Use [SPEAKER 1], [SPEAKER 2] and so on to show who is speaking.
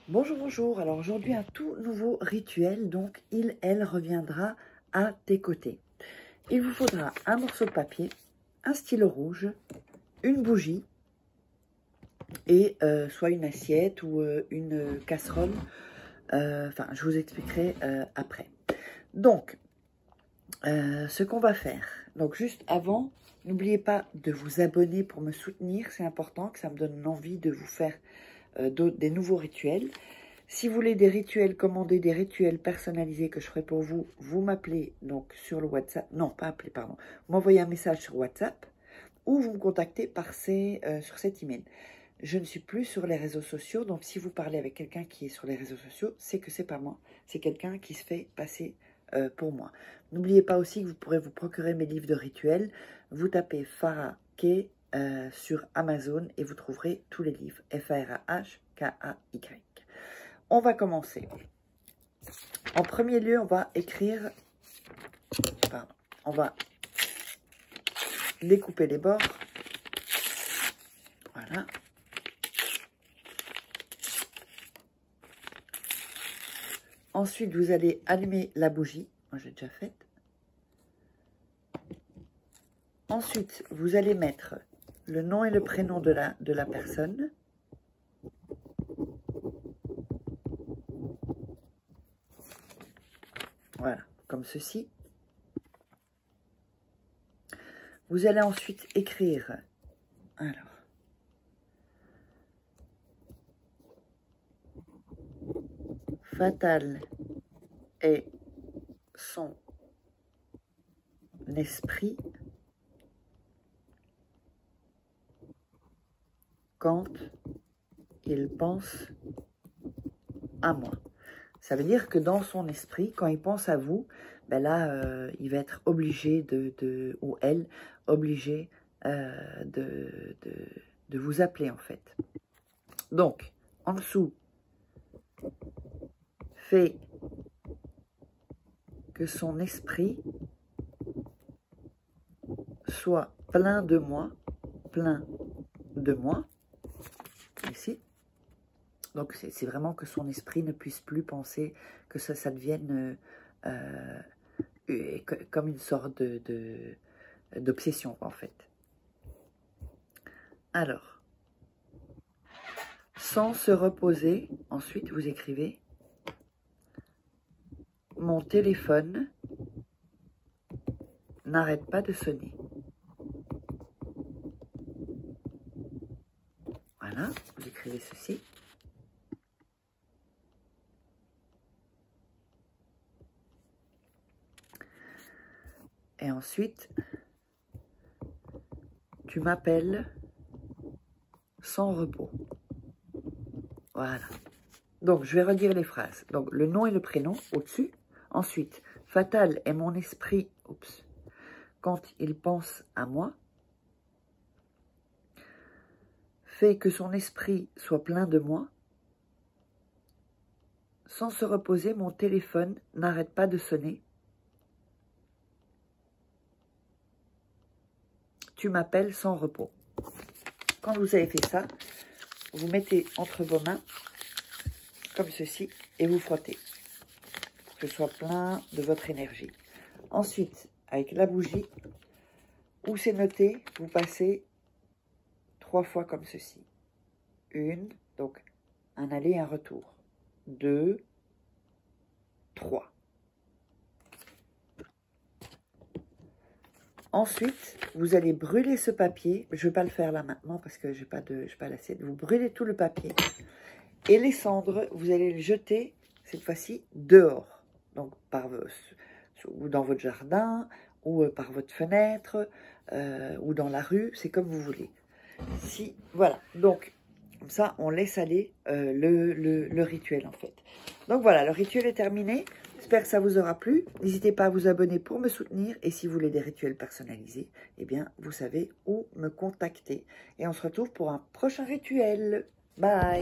[SPEAKER 1] Bonjour, bonjour. Alors aujourd'hui, un tout nouveau rituel. Donc, elle reviendra à tes côtés. Il vous faudra un morceau de papier, un stylo rouge, une bougie et soit une assiette ou une casserole. Enfin, je vous expliquerai après. Donc, ce qu'on va faire. Donc, juste avant, n'oubliez pas de vous abonner pour me soutenir. C'est important, que ça me donne envie de vous faire des nouveaux rituels. Si vous voulez des rituels, commander des rituels personnalisés que je ferai pour vous, vous m'appelez donc sur le WhatsApp, non pas appeler, pardon, vous m'envoyez un message sur WhatsApp ou vous me contactez sur cet email. Je ne suis plus sur les réseaux sociaux, donc si vous parlez avec quelqu'un qui est sur les réseaux sociaux, c'est que c'est pas moi, c'est quelqu'un qui se fait passer pour moi. N'oubliez pas aussi que vous pourrez vous procurer mes livres de rituels. Vous tapez Farah Kay sur Amazon et vous trouverez tous les livres, F-A-R-A-H-K-A-Y. On va commencer. En premier lieu, on va écrire, on va découper les bords. Voilà. Ensuite, vous allez allumer la bougie. Moi, j'ai déjà fait. Ensuite, vous allez mettre le nom et le prénom de la personne. Voilà, comme ceci. Vous allez ensuite écrire, alors, Fatal est son esprit quand il pense à moi. Ça veut dire que dans son esprit, quand il pense à vous, ben là, il va être obligé ou elle, obligée de vous appeler en fait. Donc, en dessous, fait que son esprit soit plein de moi, ici. Donc, c'est vraiment que son esprit ne puisse plus penser, que ça devienne comme une sorte d'obsession, en fait. Alors, sans se reposer, ensuite, vous écrivez « Mon téléphone n'arrête pas de sonner ». Voilà, vous écrivez ceci. Et ensuite, tu m'appelles sans repos. Voilà. Donc, je vais redire les phrases. Donc, le nom et le prénom au-dessus. Ensuite, Fatal est mon esprit, quand il pense à moi. Fait que son esprit soit plein de moi. Sans se reposer, mon téléphone n'arrête pas de sonner. Tu m'appelles sans repos. Quand vous avez fait ça, vous mettez entre vos mains, comme ceci, et vous frottez. Pour que ce soit plein de votre énergie. Ensuite, avec la bougie, où c'est noté, vous passez 3 fois comme ceci. 1, donc un aller et un retour. 2, 3. Ensuite, vous allez brûler ce papier. Je ne vais pas le faire là maintenant parce que je n'ai pas l'assiette. Vous brûlez tout le papier. Et les cendres, vous allez les jeter, cette fois-ci, dehors. Donc, ou dans votre jardin, ou par votre fenêtre, ou dans la rue. C'est comme vous voulez. Voilà. Donc, comme ça, on laisse aller le rituel, en fait. Donc, voilà, le rituel est terminé. J'espère que ça vous aura plu. N'hésitez pas à vous abonner pour me soutenir. Et si vous voulez des rituels personnalisés, eh bien, vous savez où me contacter. Et on se retrouve pour un prochain rituel. Bye!